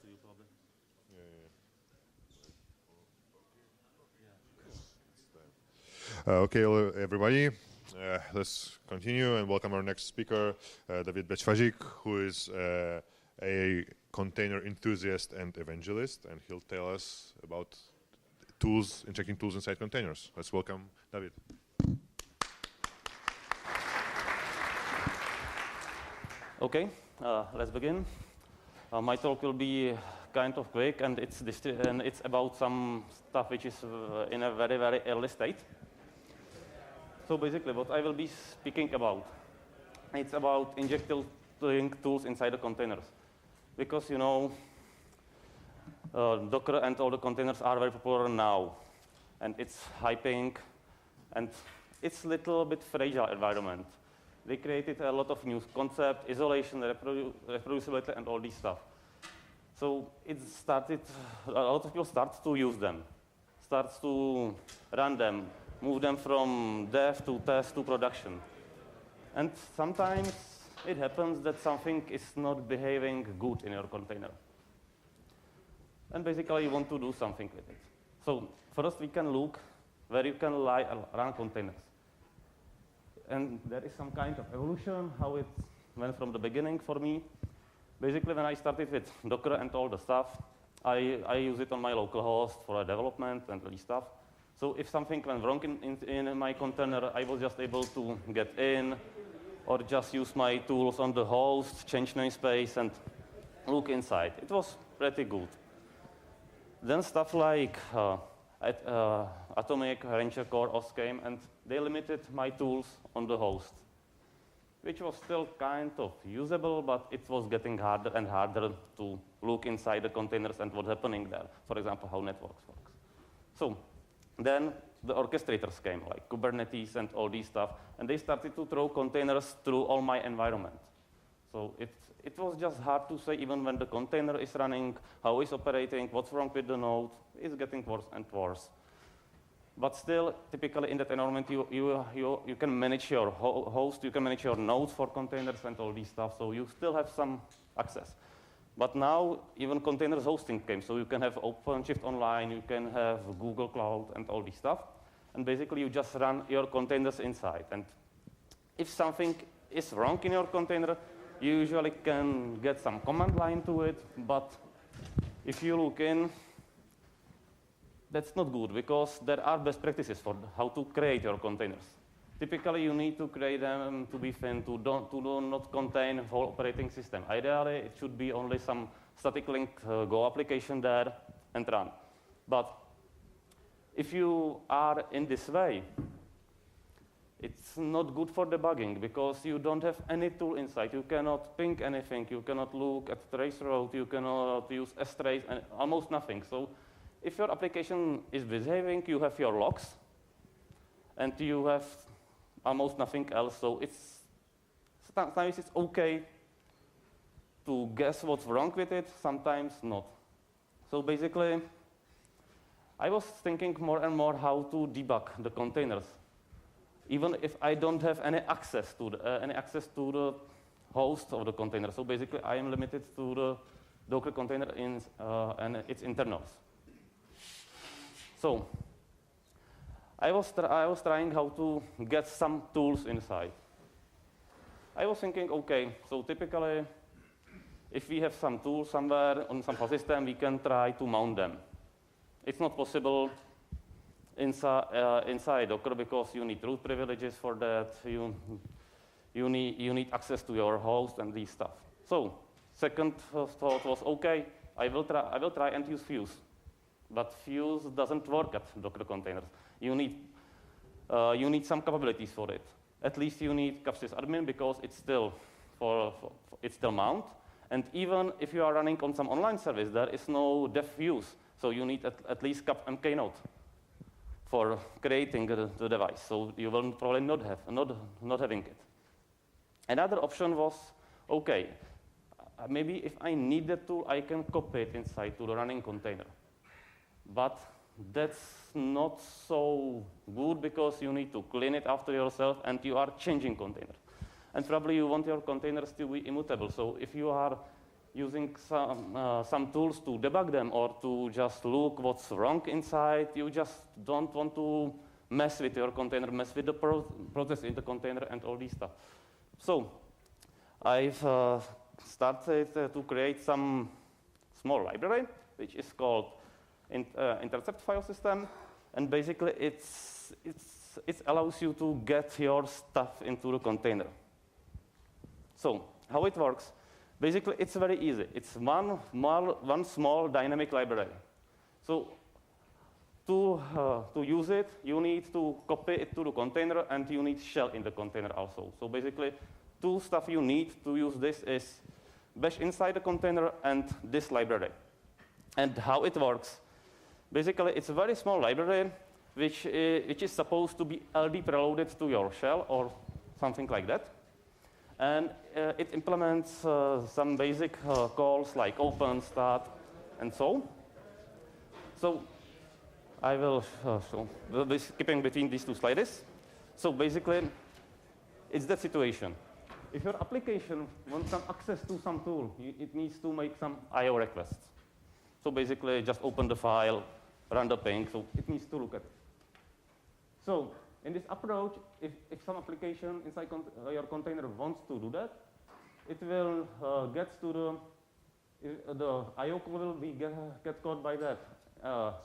to you probably. Okay, hello everybody. Let's continue and welcome our next speaker, David Becfajic, who is a container enthusiast and evangelist, and he'll tell us about tools, injecting tools inside containers. Let's welcome David. Okay, let's begin. My talk will be kind of quick, and it's about some stuff which is in a very, very early state. So basically, what I will be speaking about, it's about injecting tools inside the containers. Because, you know, Docker and all the containers are very popular now. And it's hyping, and it's a little bit fragile environment. They created a lot of new concepts, isolation, reproducibility, and all this stuff. So it started, a lot of people start to use them, starts to run them, move them from dev to test to production. And sometimes it happens that something is not behaving good in your container. And basically you want to do something with it. So first we can look where you can run containers. And there is some kind of evolution, how it went from the beginning for me. Basically, when I started with Docker and all the stuff, I use it on my local host for development and all this stuff. So if something went wrong in my container, I was just able to get in or just use my tools on the host, change namespace, and look inside. It was pretty good. Then stuff like Atomic, Ranger Core, OS came, and they limited my tools on the host, which was still kind of usable, but it was getting harder and harder to look inside the containers and what's happening there. For example, how networks works. So then the orchestrators came, like Kubernetes and all these stuff, and they started to throw containers through all my environment. So it was just hard to say, even when the container is running, how it's operating, what's wrong with the node. It's getting worse and worse. But still, typically in that environment, you can manage your host, you can manage your nodes for containers and all these stuff, so you still have some access. But now, even containers hosting came, so you can have OpenShift Online, you can have Google Cloud and all this stuff, and basically you just run your containers inside. And if something is wrong in your container, you usually can get some command line to it, but if you look in, that's not good, because there are best practices for how to create your containers. Typically, you need to create them to be thin, to not contain whole operating system. Ideally, it should be only some static link Go application there and run. But if you are in this way, it's not good for debugging, because you don't have any tool inside. You cannot ping anything. You cannot look at traceroute. You cannot use strace, and almost nothing. So if your application is behaving, you have your logs, and you have almost nothing else. So sometimes it's okay to guess what's wrong with it, sometimes not. So basically, I was thinking more and more how to debug the containers, even if I don't have any access to the host of the container. So basically, I am limited to the Docker container and its internals. So I was trying how to get some tools inside. I was thinking, okay, so typically, if we have some tools somewhere on some file system, we can try to mount them. It's not possible inside Docker, because you need root privileges for that. You need access to your host and these stuff. So second thought was, okay, I will try and use Fuse. But Fuse doesn't work at Docker containers. You need some capabilities for it. At least you need capsysadmin, because it's still mount. And even if you are running on some online service, there is no dev Fuse. So you need at least cap MK node for creating the device. So you will probably not having it. Another option was, okay, maybe if I need the tool, I can copy it inside to the running container. But that's not so good, because you need to clean it after yourself, and you are changing containers. And probably you want your containers to be immutable. So if you are using some tools to debug them or to just look what's wrong inside. You just don't want to mess with your container, mess with the process in the container and all these stuff. So I've started to create some small library, which is called intercept file system. And basically, it allows you to get your stuff into the container. So how it works, basically, it's very easy. It's one small dynamic library. So to use it, you need to copy it to the container, and you need shell in the container also. So basically, two stuff you need to use this is bash inside the container and this library. And how it works, basically, it's a very small library which is supposed to be LD preloaded to your shell or something like that. And it implements some basic calls like open, start, and so. So I will we'll be skipping between these two slides. So basically, it's that situation. If your application wants some access to some tool, it needs to make some I/O requests. So basically, just open the file, run the ping, so it needs to look at it. So in this approach, if some application inside your container wants to do that, it will get to the I/O will get caught by that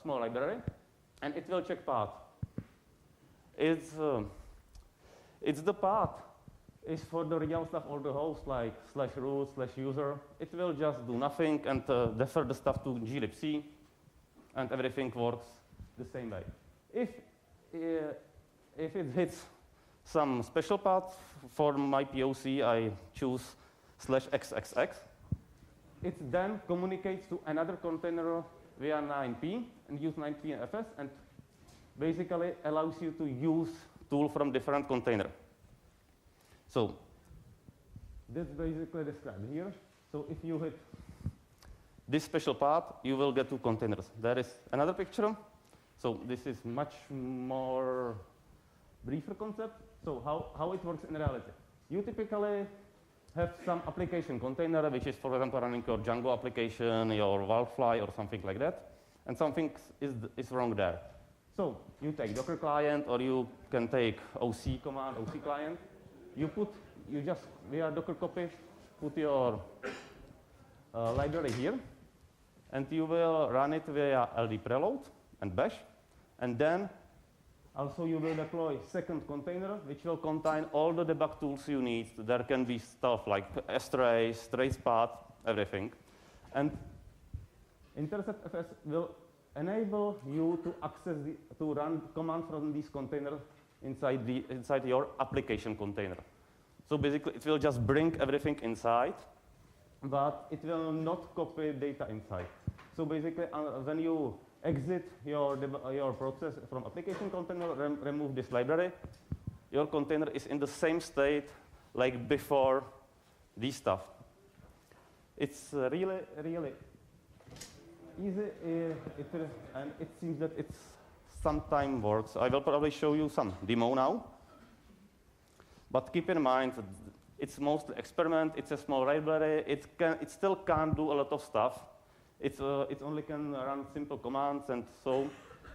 small library, and it will check path. It's the path is for the real stuff or the host, like /root, /user. It will just do nothing and defer the stuff to glibc, and everything works the same way. If it hits some special path, for my POC, I choose /xxx. It then communicates to another container via 9p and use 9p and fs, and basically allows you to use tool from different container. So this basically described here. So if you hit this special path, you will get two containers. There is another picture. So this is much more briefer concept. So how it works in reality. You typically have some application container, which is, for example, running your Django application, your Wildfly, or something like that. And something is wrong there. So you take Docker client, or you can take OC command, OC client. You just, via Docker copy, put your library here, and you will run it via LD preload and bash, and then also you will deploy second container, which will contain all the debug tools you need. There can be stuff like strace, trace path, everything. And intercept fs will enable you to access to run commands from these containers inside your application container. So basically, it will just bring everything inside, but it will not copy data inside. So basically, when you exit your process from application container, remove this library, your container is in the same state like before this stuff. It's really, really easy, and it seems that it's sometimes works. I will probably show you some demo now. But keep in mind, it's mostly experiment. It's a small library. It still can't do a lot of stuff. It only can run simple commands and so,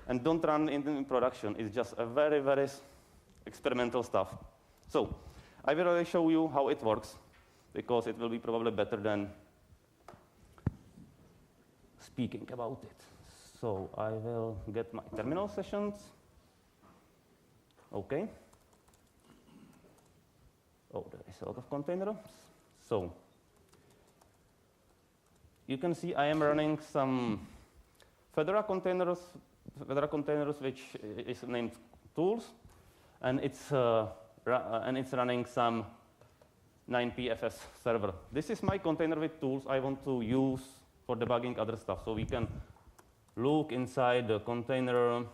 and don't run in production. It's just a very, very experimental stuff. So I will really show you how it works, because it will be probably better than speaking about it. So I will get my terminal sessions. OK. Oh, there is a lot of containers. So you can see I am running some Fedora containers which is named tools, and it's running some 9pfs server. This is my container with tools I want to use for debugging other stuff. So we can look inside the container.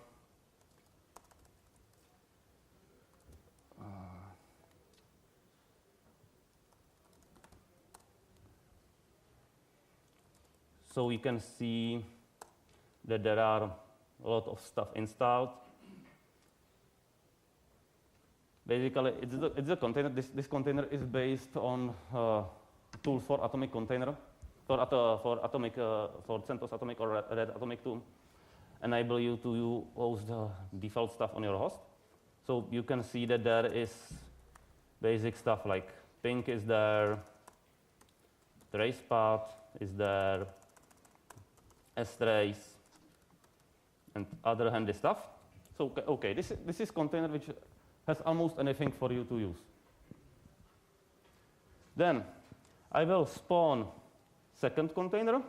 So we can see that there are a lot of stuff installed. Basically, it's a container. This container is based on tools for atomic container. for CentOS Atomic or Red Atomic to enable you to host the default stuff on your host. So you can see that there is basic stuff like ping is there, trace path is there, strace, and other handy stuff. So okay, this is container which has almost anything for you to use. Then I will spawn second container,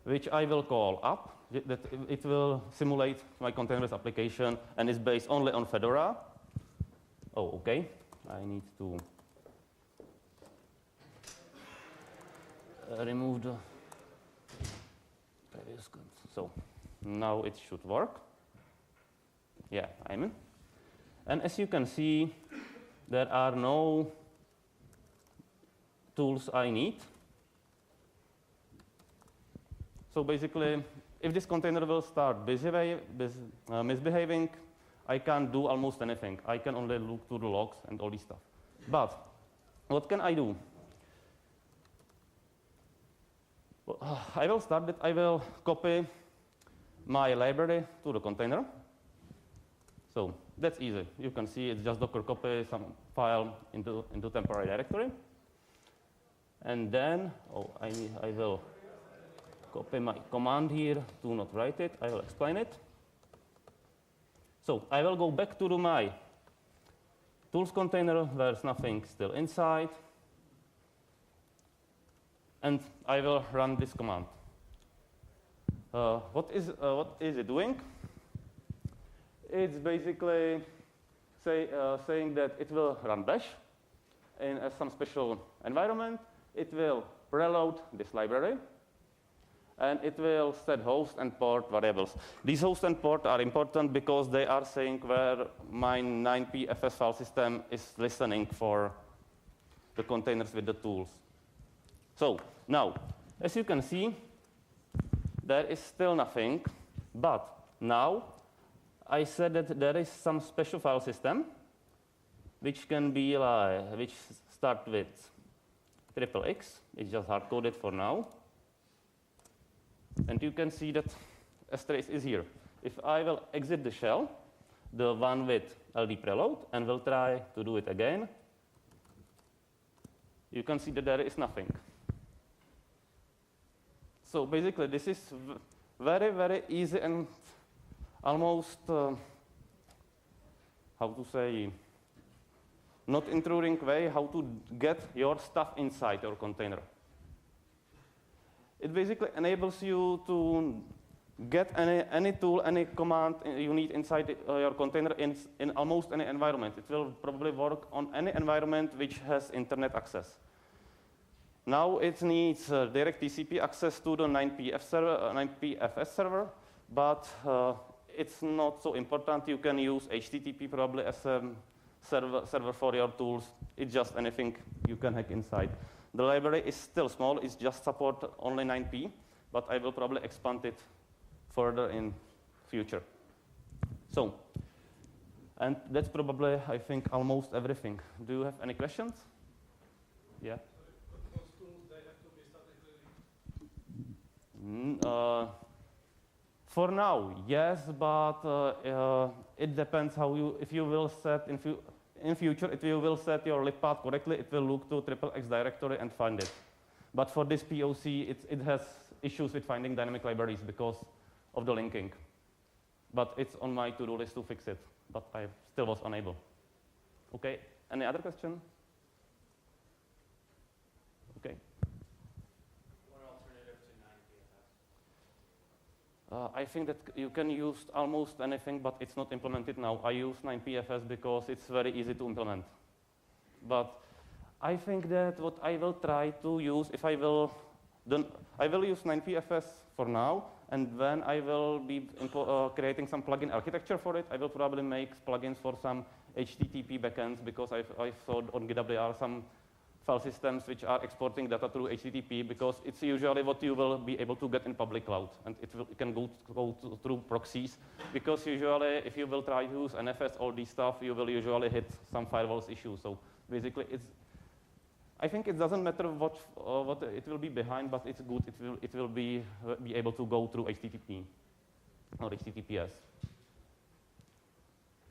which I will call up. That it will simulate my containerless application and is based only on Fedora. Oh, okay. I need to remove the previous code. So now it should work. Yeah, I'm in. And as you can see, there are no tools I need. So basically, if this container will start misbehaving, I can't do almost anything. I can only look to the logs and all this stuff. But what can I do? Well, I will start with, I will copy my library to the container. So that's easy. You can see it's just Docker copy some file into temporary directory. And then, I will copy my command here to not write it. I will explain it. So I will go back to my tools container. There's nothing still inside. And I will run this command. What is it doing? It's basically saying that it will run bash in some special environment. It will preload this library. And it will set host and port variables. These host and port are important because they are saying where my 9pfs file system is listening for the containers with the tools. So now, as you can see, there is still nothing. But now, I said that there is some special file system which can be which start with XXX. It's just hard-coded for now. And you can see that strace is here. If I will exit the shell, the one with LD preload, and will try to do it again, you can see that there is nothing. So basically, this is very, very easy and almost, how to say, not intruding way how to get your stuff inside your container. It basically enables you to get any tool, any command you need inside your container in almost any environment. It will probably work on any environment which has internet access. Now it needs direct TCP access to the 9pfs server, but it's not so important. You can use HTTP probably as a server for your tools. It's just anything you can hack inside. The library is still small. It's just support only 9p, but I will probably expand it further in future. So, and that's probably, I think, almost everything. Do you have any questions? Yeah. Those tools, they have to be statically linked? For now, yes, but it depends how you, if you will set in future, if you will set your lib path correctly, it will look to XXX directory and find it. But for this POC, it has issues with finding dynamic libraries because of the linking. But it's on my to-do list to fix it, but I still was unable. Okay, any other question? Okay. What alternative to 9pfs? I think that you can use almost anything, but it's not implemented now. I use 9pfs because it's very easy to implement. But I think that what I will try to use, if I will, then I will use 9pfs for now, and when I will be creating some plugin architecture for it, I will probably make plugins for some HTTP backends because I saw on GitHub there are some file systems which are exporting data through HTTP because it's usually what you will be able to get in public cloud, and it can go through proxies because usually if you will try to use NFS, all these stuff, you will usually hit some firewalls issues. So basically I think it doesn't matter what it will be behind, but it's good. It will be able to go through HTTP or HTTPS.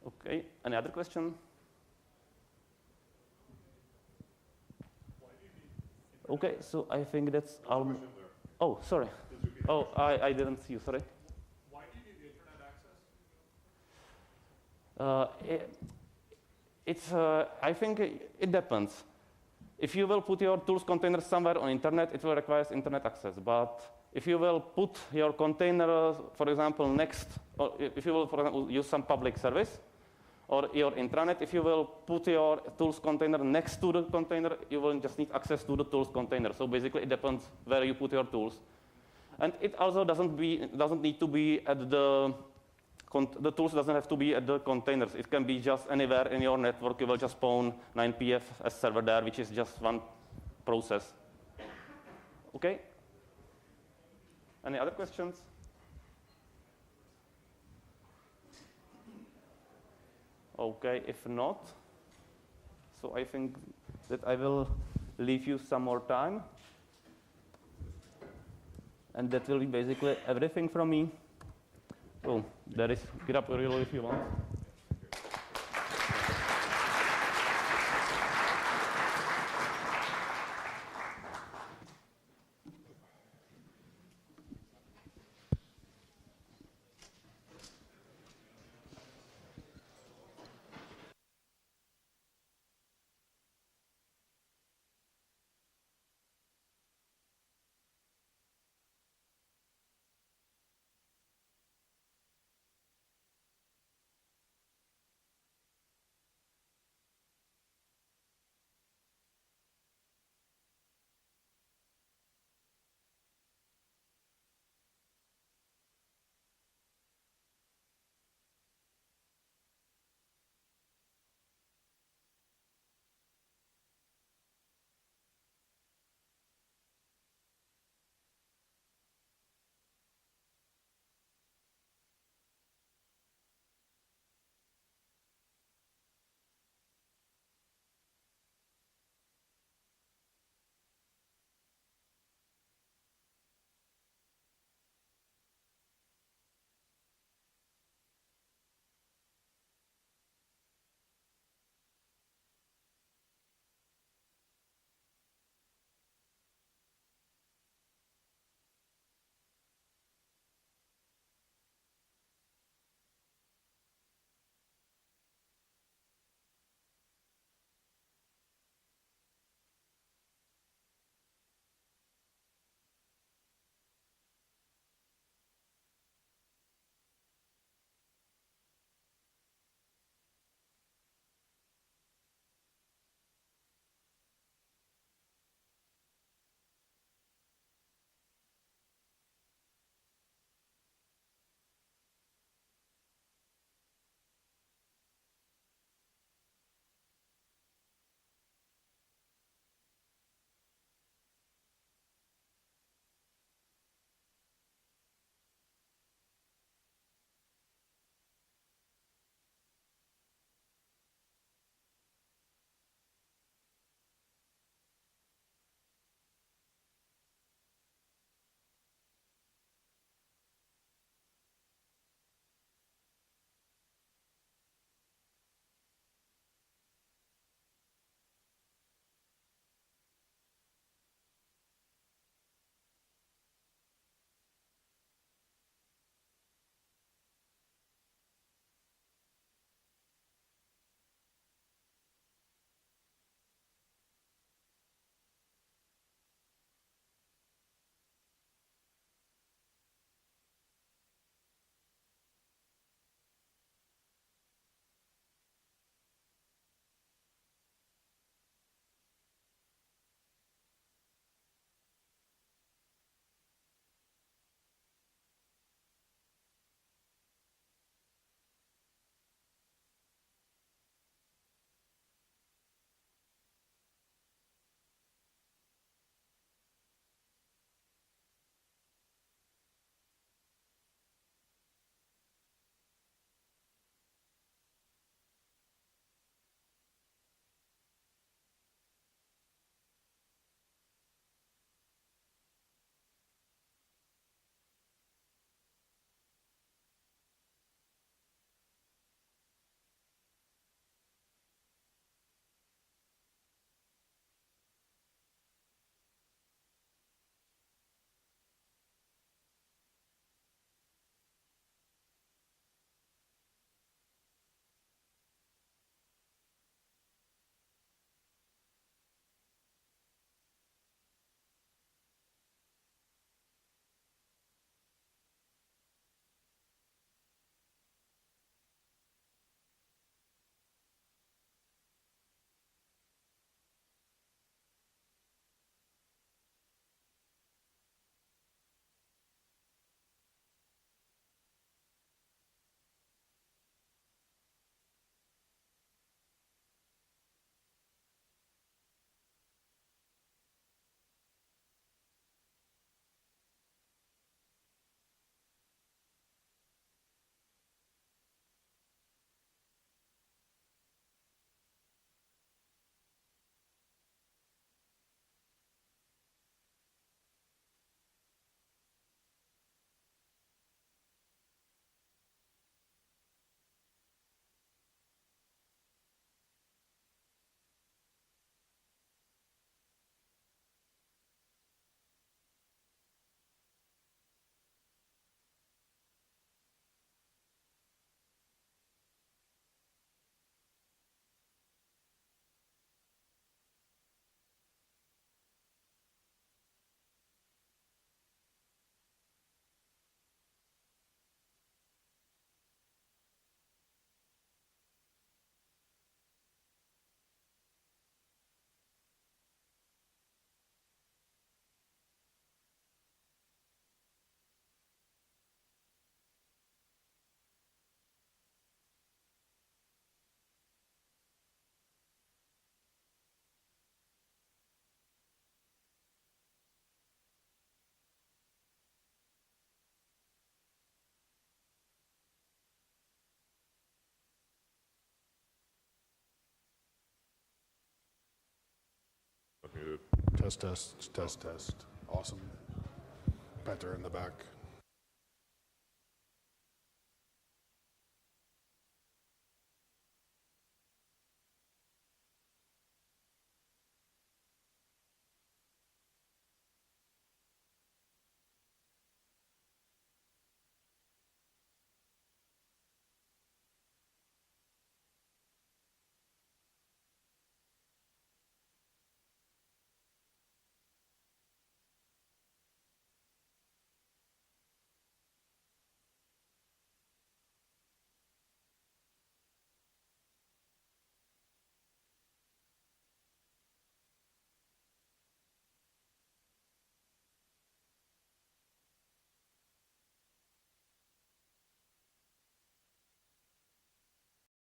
Okay. Any other question? Okay. So I think that's all. Oh, sorry. Oh, I didn't see you. Sorry. Why do you need the internet access? I think it depends. If you will put your tools container somewhere on internet, it will require internet access. But if you will put your container, for example, next, or if you will, for example, use some public service, or your intranet, if you will put your tools container next to the container, you will just need access to the tools container. So basically, it depends where you put your tools. And it also doesn't need to be at the tools doesn't have to be at the containers. It can be just anywhere in your network. You will just spawn 9pf as server there, which is just one process. Okay? Any other questions? Okay, if not, so I think that I will leave you some more time. And that will be basically everything from me. So there is GitHub URL if you want. Test, test, test, test. Awesome. Petter in the back.